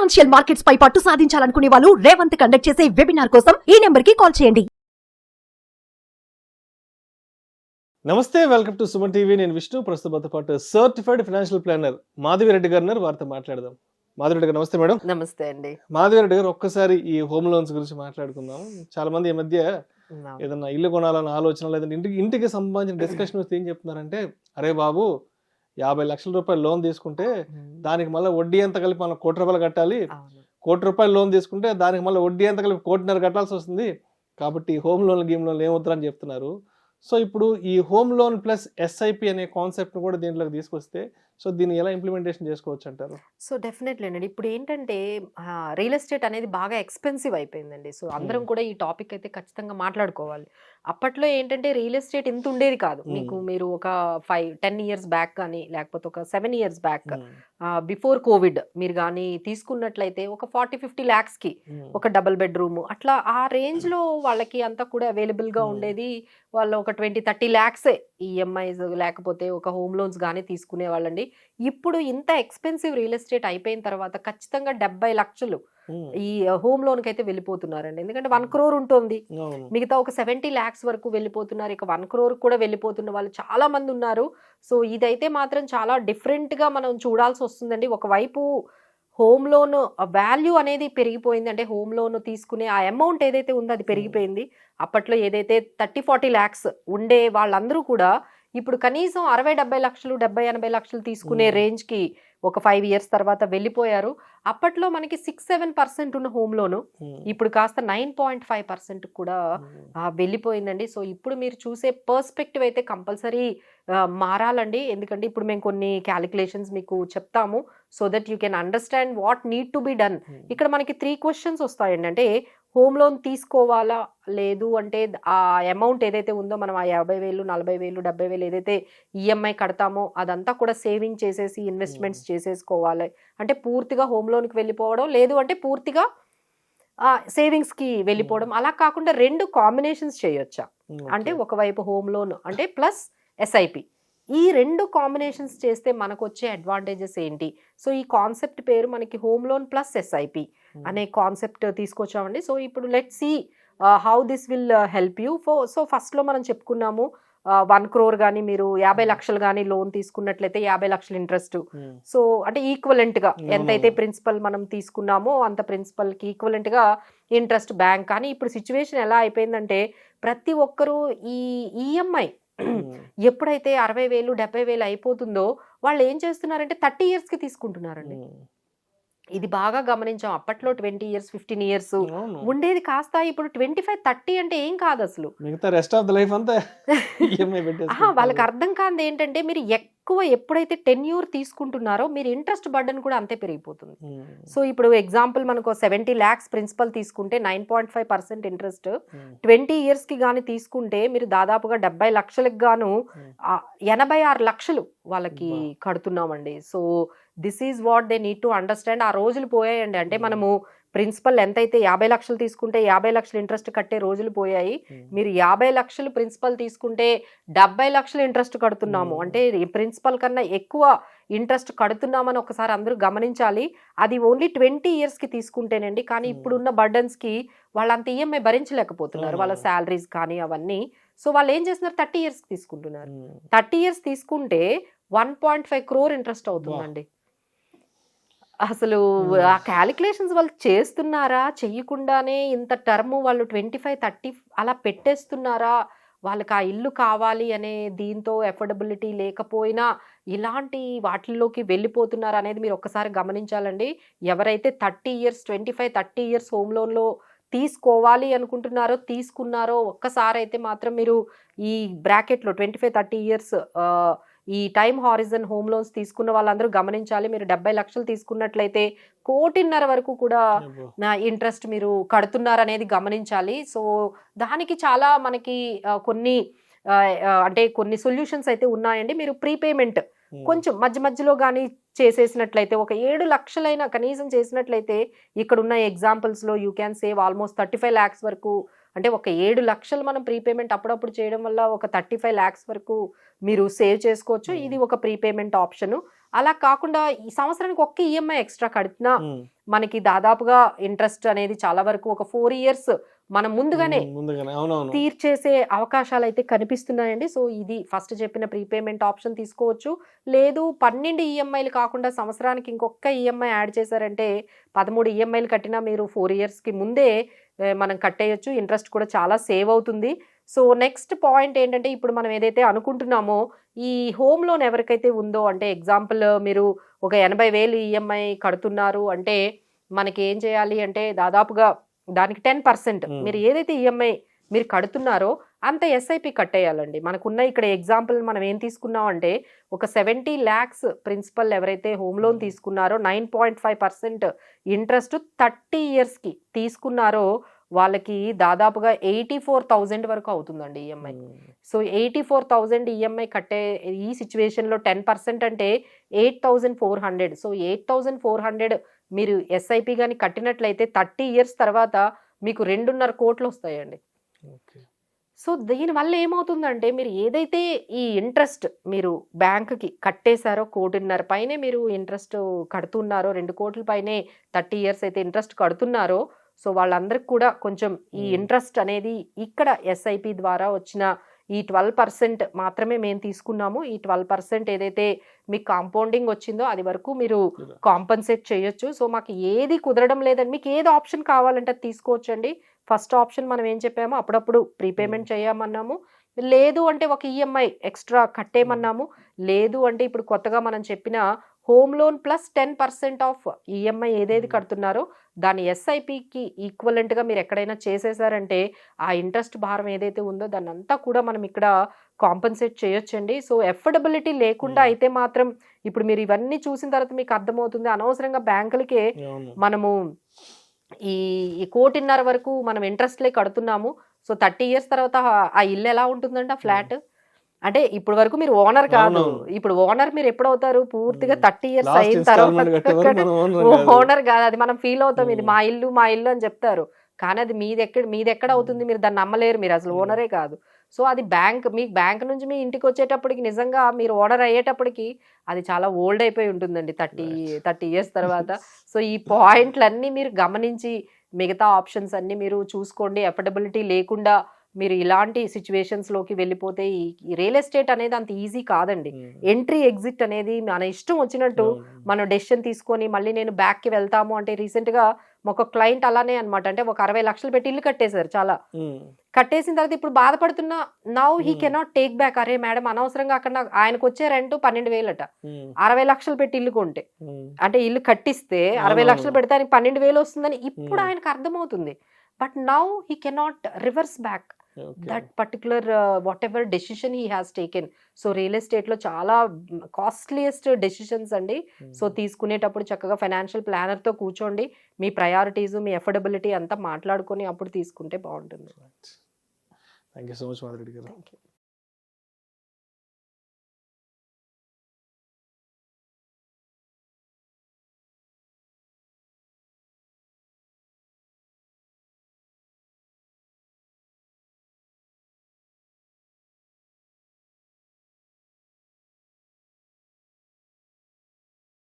Financial markets పై పట్టు సాధించాలనుకునే వాళ్ళు Revanth conduct చేసే వెబినార్ కోసం ఈ నెంబర్ కి కాల్ చేయండి. నమస్తే, వెల్కమ్ టు సుమన్ టీవీ. నేను విష్ణు. ప్రస్తుతంతో పాటు సర్టిఫైడ్ ఫైనాన్షియల్ ప్లానర్ మాధవిరెడ్డి గారు ఉన్నారు. వారితో మాట్లాడదాం. మాధవిరెడ్డి గారు నమస్తే మేడం. నమస్తే అండి. మాధవిరెడ్డి గారు, ఒక్కసారి ఈ హోమ్ లోన్స్ గురించి మాట్లాడుకుందాం. చాలా మంది ఈ మధ్య ఏదన్నా ఇల్లు కొనాలన్న ఆలోచన, లేదంటే ఇంటికి సంబంధించిన డిస్కషన్ వస్తే ఏం చెప్తున్నారంటే, అరే బాబు 50 లక్షల రూపాయలు లోన్ తీసుకుంటే దానికి మళ్ళీ వడ్డీ ఎంత కలిపి మనం 1 కోటి రూపాయలు కట్టాలి, 1 కోటి రూపాయలు లోన్ తీసుకుంటే దానికి మళ్ళీ వడ్డీ ఎంత కలిపి 1.5 కోటి కట్టాల్సి వస్తుంది, కాబట్టి హోమ్ లోన్ గేమ్ లోన్లు ఏమవుతారని చెప్తున్నారు. సో ఇప్పుడు ఈ హోమ్ లోన్ ప్లస్ ఎస్ఐపి అనే కాన్సెప్ట్ కూడా దీంట్లోకి తీసుకొస్తే, సో దీన్ని ఎలా ఇంప్లిమెంటేషన్ చేసుకోవచ్చు అంటారు? సో డెఫినెట్లీ అండి. ఇప్పుడు ఏంటంటే రియల్ ఎస్టేట్ అనేది బాగా ఎక్స్పెన్సివ్ అయిపోయిందండి. సో అందరం కూడా ఈ టాపిక్ అయితే ఖచ్చితంగా మాట్లాడుకోవాలి. అప్పట్లో ఏంటంటే రియల్ ఎస్టేట్ ఇంత ఉండేది కాదు. మీరు ఒక 5-10 ఇయర్స్ బ్యాక్ కానీ, లేకపోతే ఒక 7 ఇయర్స్ బ్యాక్ బిఫోర్ కోవిడ్ మీరు కానీ తీసుకున్నట్లయితే ఒక 40-50 lakhsకి ఒక డబుల్ బెడ్రూమ్ అట్లా ఆ రేంజ్ లో వాళ్ళకి అంతా కూడా అవైలబుల్ గా ఉండేది. వాళ్ళు ఒక 20-30 lakhs ఈఎంఐస్ లేకపోతే ఒక హోమ్ లోన్స్ కానీ తీసుకునే వాళ్ళండి. ఇప్పుడు ఇంత ఎక్స్పెన్సివ్ రియల్ ఎస్టేట్ అయిపోయిన తర్వాత ఖచ్చితంగా 70 లక్షలు ఈ హోమ్ లోన్ కి అయితే వెళ్ళిపోతున్నారండి. ఎందుకంటే 1 crore ఉంటుంది, మిగతా ఒక 70 lakhs వరకు వెళ్ళిపోతున్నారు. ఇక 1 crore కూడా వెళ్ళిపోతున్న వాళ్ళు చాలా మంది ఉన్నారు. సో ఇదైతే మాత్రం చాలా డిఫరెంట్ గా మనం చూడాల్సి వస్తుందండి. ఒకవైపు హోమ్ లోన్ వాల్యూ అనేది పెరిగిపోయింది. అంటే హోమ్ లోన్ తీసుకునే ఆ అమౌంట్ ఏదైతే ఉందో అది పెరిగిపోయింది. అప్పట్లో ఏదైతే 30-40 lakhs ఉండే వాళ్ళందరూ కూడా ఇప్పుడు కనీసం 60-70 లక్షలు 70-80 లక్షలు తీసుకునే రేంజ్ కి ఒక 5 years తర్వాత వెళ్ళిపోయారు. అప్పట్లో మనకి 6-7% ఉన్న హోమ్ లోను ఇప్పుడు కాస్త 9.5% కూడా వెళ్ళిపోయిందండి. సో ఇప్పుడు మీరు చూసే పర్స్పెక్టివ్ అయితే కంపల్సరీ మారాలండి. ఎందుకంటే ఇప్పుడు మేము కొన్ని క్యాలిక్యులేషన్స్ మీకు చెప్తాము, so that you can understand what need to be done. ఇక్కడ మనకి 3 questions వస్తాయండి. అంటే హోమ్ లోన్ తీసుకోవాలా, లేదు అంటే ఆ అమౌంట్ ఏదైతే ఉందో మనం ఆ 50,000, 40,000, 70,000 ఏదైతే ఈఎంఐ కడతామో అదంతా కూడా సేవింగ్ చేసేసి ఇన్వెస్ట్మెంట్స్ చేసేసుకోవాలి. అంటే పూర్తిగా హోమ్ లోన్కి వెళ్ళిపోవడం, లేదు అంటే పూర్తిగా సేవింగ్స్కి వెళ్ళిపోవడం. అలా కాకుండా 2 కాంబినేషన్స్ చేయొచ్చా అంటే ఒకవైపు హోమ్ లోన్ అంటే ప్లస్ ఎస్ఐపి, ఈ 2 కాంబినేషన్స్ చేస్తే మనకు వచ్చే అడ్వాంటేజెస్ ఏంటి? సో ఈ కాన్సెప్ట్ పేరు మనకి హోమ్ లోన్ ప్లస్ ఎస్ఐపి అనే కాన్సెప్ట్ తీసుకొచ్చామండి. సో ఇప్పుడు let see how this will help you. So first లో మనం చెప్పుకున్నాము 1 crore కానీ మీరు 50 లక్షలు కానీ లోన్ తీసుకున్నట్లయితే 50 లక్షల ఇంట్రెస్ట్. సో అంటే ఈక్వలెంట్ గా ఎంతైతే ప్రిన్సిపల్ మనం తీసుకున్నామో అంత ప్రిన్సిపల్ కి ఈక్వలెంట్ గా ఇంట్రెస్ట్ బ్యాంక్. కానీ ఇప్పుడు సిచ్యువేషన్ ఎలా అయిపోయిందంటే ప్రతి ఒక్కరూ ఈ ఈఎంఐ ఎప్పుడైతే 60,000 70,000 అయిపోతుందో వాళ్ళు ఏం చేస్తున్నారంటే 30 years కి తీసుకుంటున్నారండి. ఇది బాగా గమనించాం. అప్పట్లో 20 years 15 years ఉండేది కాస్త ఇప్పుడు 25-30 అంటే ఏం కాదు అసలు. రెస్ట్ ఆఫ్ ద లైఫ్ అంతా వాళ్ళకి అర్థం కాదు ఏంటంటే మీరు ఎక్కువ ఎప్పుడైతే tenure తీసుకుంటున్నారో మీరు ఇంట్రెస్ట్ బర్డెన్ కూడా అంతే పెరిగిపోతుంది. సో ఇప్పుడు ఎగ్జాంపుల్ మనకు 70 lakhs ప్రిన్సిపల్ తీసుకుంటే 9.5% ఇంట్రెస్ట్ 20 years కి గానీ తీసుకుంటే మీరు దాదాపుగా 70 లక్షలకు గాను 86 లక్షలు వాళ్ళకి కడుతున్నామండి. So this is what they need to understand. ఆ రోజులు పోయాయండి. అంటే మనము ప్రిన్సిపల్ ఎంతైతే 50 లక్షలు తీసుకుంటే 50 లక్షలు ఇంట్రెస్ట్ కట్టే రోజులు పోయాయి. మీరు 50 లక్షలు ప్రిన్సిపల్ తీసుకుంటే 70 లక్షలు ఇంట్రెస్ట్ కడుతున్నాము. అంటే ప్రిన్సిపల్ కన్నా ఎక్కువ ఇంట్రెస్ట్ కడుతున్నామని ఒకసారి అందరూ గమనించాలి. అది ఓన్లీ 20 years కి తీసుకుంటేనండి. కానీ ఇప్పుడున్న బర్డన్స్ కి వాళ్ళంత ఈఎంఐ భరించలేకపోతున్నారు, వాళ్ళ శాలరీస్ కానీ అవన్నీ. సో వాళ్ళు ఏం చేస్తున్నారు 30 years కి తీసుకుంటున్నారు. 30 years తీసుకుంటే 1.5 crore ఇంట్రెస్ట్ అవుతుందండి. అసలు ఆ క్యాలిక్యులేషన్స్ వాళ్ళు చేస్తున్నారా, చెయ్యకుండానే ఇంత టర్మ్ వాళ్ళు 25-30 అలా పెట్టేస్తున్నారా, వాళ్ళకి ఆ ఇల్లు కావాలి అనే దీంతో ఎఫోర్డబిలిటీ లేకపోయినా ఇలాంటి వాటిల్లోకి వెళ్ళిపోతున్నారు అనేది మీరు ఒక్కసారి గమనించాలండి. ఎవరైతే 30 years 25-30 years హోమ్ లోన్లో తీసుకోవాలి అనుకుంటున్నారో తీసుకున్నారో ఒక్కసారి అయితే మాత్రం మీరు ఈ బ్రాకెట్లో 25-30 years ఈ టైమ్ హారిజన్ హోమ్ లోన్స్ తీసుకున్న వాళ్ళందరూ గమనించాలి. మీరు 70 లక్షలు తీసుకున్నట్లయితే 1.5 కోటి వరకు కూడా నా ఇంట్రెస్ట్ మీరు కడుతున్నారనేది గమనించాలి. సో దానికి చాలా మనకి కొన్ని అంటే కొన్ని సొల్యూషన్స్ అయితే ఉన్నాయండి. మీరు ప్రీపేమెంట్ కొంచెం మధ్య మధ్యలో కానీ చేసేసినట్లయితే ఒక 7 లక్షలైనా కనీసం చేసినట్లయితే ఇక్కడ ఉన్న ఎగ్జాంపుల్స్లో you can save almost 35 lakhs వరకు. అంటే ఒక 7 లక్షలు మనం ప్రీపేమెంట్ అప్పుడప్పుడు చేయడం వల్ల ఒక 35 lakhs వరకు మీరు సేవ్ చేసుకోవచ్చు. ఇది ఒక ప్రీపేమెంట్ ఆప్షను. అలా కాకుండా ఈ సంవత్సరానికి ఒక్క ఈఎంఐ ఎక్స్ట్రా కడినా మనకి దాదాపుగా ఇంట్రెస్ట్ అనేది చాలా వరకు ఒక 4 years మనం ముందుగానే అవునవును తీర్చేసే అవకాశాలు అయితే కనిపిస్తున్నాయండి. సో ఇది ఫస్ట్ చెప్పిన ప్రీపేమెంట్ ఆప్షన్ తీసుకోవచ్చు. లేదు 12 ఈఎంఐలు కాకుండా సంవత్సరానికి ఇంకొక ఈఎంఐ యాడ్ చేశారంటే 13 ఈఎంఐలు కట్టినా మీరు 4 yearsకి ముందే మనం కట్టేయచ్చు. ఇంట్రెస్ట్ కూడా చాలా సేవ్ అవుతుంది. సో నెక్స్ట్ పాయింట్ ఏంటంటే ఇప్పుడు మనం ఏదైతే అనుకుంటున్నామో ఈ హోమ్ లోన్ ఎవరికైతే ఉందో అంటే ఎగ్జాంపుల్ మీరు ఒక 80,000 ఈఎంఐ కడుతున్నారు అంటే మనకి ఏం చేయాలి అంటే దాదాపుగా దానికి 10% మీరు ఏదైతే ఈఎంఐ మీరు కడుతున్నారో అంత ఎస్ఐపి కట్టేయాలండి. మనకున్న ఇక్కడ ఎగ్జాంపుల్ మనం ఏం తీసుకున్నాం అంటే ఒక 70 lakhs ప్రిన్సిపల్ ఎవరైతే హోమ్ లోన్ తీసుకున్నారో 9.5% ఇంట్రెస్ట్ 30 yearsకి తీసుకున్నారో వాళ్ళకి దాదాపుగా 84,000 వరకు అవుతుందండి ఈఎంఐ. సో 84,000 ఈఎంఐ కట్టే ఈ సిచ్యువేషన్లో 10% అంటే 8,400. సో 8,400 మీరు ఎస్ఐపి కానీ కట్టినట్లయితే 30 years తర్వాత మీకు 2.5 కోట్లు వస్తాయండి. సో దీనివల్ల ఏమవుతుందంటే మీరు ఏదైతే ఈ ఇంట్రెస్ట్ మీరు బ్యాంకుకి కట్టేశారో 1.5 పైనే మీరు ఇంట్రెస్ట్ కడుతున్నారో 2 కోట్ల పైనే 30 years అయితే ఇంట్రెస్ట్ కడుతున్నారో సో వాళ్ళందరికి కూడా కొంచెం ఈ ఇంట్రెస్ట్ అనేది ఇక్కడ ఎస్ఐపి ద్వారా వచ్చిన ఈ 12% మాత్రమే మేము తీసుకున్నాము. ఈ 12% ఏదైతే మీకు కాంపౌండింగ్ వచ్చిందో అది వరకు మీరు కాంపన్సేట్ చేయొచ్చు. సో మాకు ఏది కుదరడం లేదండి, మీకు ఏది ఆప్షన్ కావాలంటే అది తీసుకోవచ్చండి. ఫస్ట్ ఆప్షన్ మనం ఏం చెప్పామో అప్పుడప్పుడు ప్రీపేమెంట్ చేయమన్నాము. లేదు అంటే ఒక ఈఎంఐ ఎక్స్ట్రా కట్టేయమన్నాము. లేదు అంటే ఇప్పుడు కొత్తగా మనం చెప్పిన home loan plus 10% of EMI ఏదేది కడుతున్నారో దాని ఎస్ఐపికి ఈక్వలెంట్గా మీరు ఎక్కడైనా చేసేసారంటే ఆ ఇంట్రెస్ట్ భారం ఏదైతే ఉందో దాన్ని అంతా కూడా మనం ఇక్కడ కాంపన్సేట్ చేయొచ్చండి. సో ఎఫర్డబిలిటీ లేకుండా అయితే మాత్రం ఇప్పుడు మీరు ఇవన్నీ చూసిన తర్వాత మీకు అర్థమవుతుంది అనవసరంగా బ్యాంకులకే మనము ఈ 1.5 కోటి వరకు మనం ఇంట్రెస్ట్లే కడుతున్నాము. సో 30 years తర్వాత ఆ ఇల్లు ఎలా ఉంటుందంటే ఆ ఫ్లాట్ అంటే ఇప్పుడు వరకు మీరు ఓనర్ కాదు, ఇప్పుడు ఓనర్ మీరు ఎప్పుడవుతారు పూర్తిగా 30 years అయిన తర్వాత ఓనర్ కాదు. అది మనం ఫీల్ అవుతాం ఇది మా ఇల్లు అని చెప్తారు, కానీ అది మీదెక్కడ అవుతుంది, మీరు దాన్ని నమ్మలేరు, మీరు అసలు ఓనరే కాదు. సో అది మీకు బ్యాంక్ నుంచి మీ ఇంటికి వచ్చేటప్పటికి నిజంగా మీరు ఓనర్ అయ్యేటప్పటికి అది చాలా ఓల్డ్ అయిపోయి ఉంటుందండి 30 years తర్వాత. సో ఈ పాయింట్లన్నీ మీరు గమనించి మిగతా ఆప్షన్స్ అన్ని మీరు చూసుకోండి. ఎఫర్డబిలిటీ లేకుండా మీరు ఇలాంటి సిచ్యువేషన్స్లోకి వెళ్ళిపోతే ఈ రియల్ ఎస్టేట్ అనేది అంత ఈజీ కాదండి. ఎంట్రీ ఎగ్జిట్ అనేది మన ఇష్టం వచ్చినట్టు మనం డెసిషన్ తీసుకొని మళ్ళీ నేను బ్యాక్కి వెళ్తాము అంటే రీసెంట్గా ఒక క్లయింట్ అలానే అనమాట. అంటే ఒక 60 లక్షలు పెట్టి ఇల్లు కట్టేశారు, చాలా కట్టేసిన తర్వాత ఇప్పుడు బాధపడుతున్నా now he cannot take back. అరే మేడం అనవసరంగా అక్కడ ఆయనకు వచ్చే రెంట్ 12,000 అట, 60 లక్షలు పెట్టి ఇల్లు కొంటే అంటే ఇల్లు కట్టిస్తే 60 లక్షలు పెడితే ఆయనకి 12,000 వస్తుందని ఇప్పుడు ఆయనకు అర్థమవుతుంది. But now he cannot reverse back that particular whatever decision he has taken. So real ఎస్టేట్లో చాలా కాస్ట్లీయెస్ట్ డెసిషన్స్ అండి. సో తీసుకునేటప్పుడు చక్కగా ఫైనాన్షియల్ ప్లానర్తో కూర్చోండి, మీ ప్రయారిటీస్ మీ ఎఫర్డబిలిటీ అంతా మాట్లాడుకొని అప్పుడు తీసుకుంటే బాగుంటుంది. Thank you so much Madhu Reddy గారు.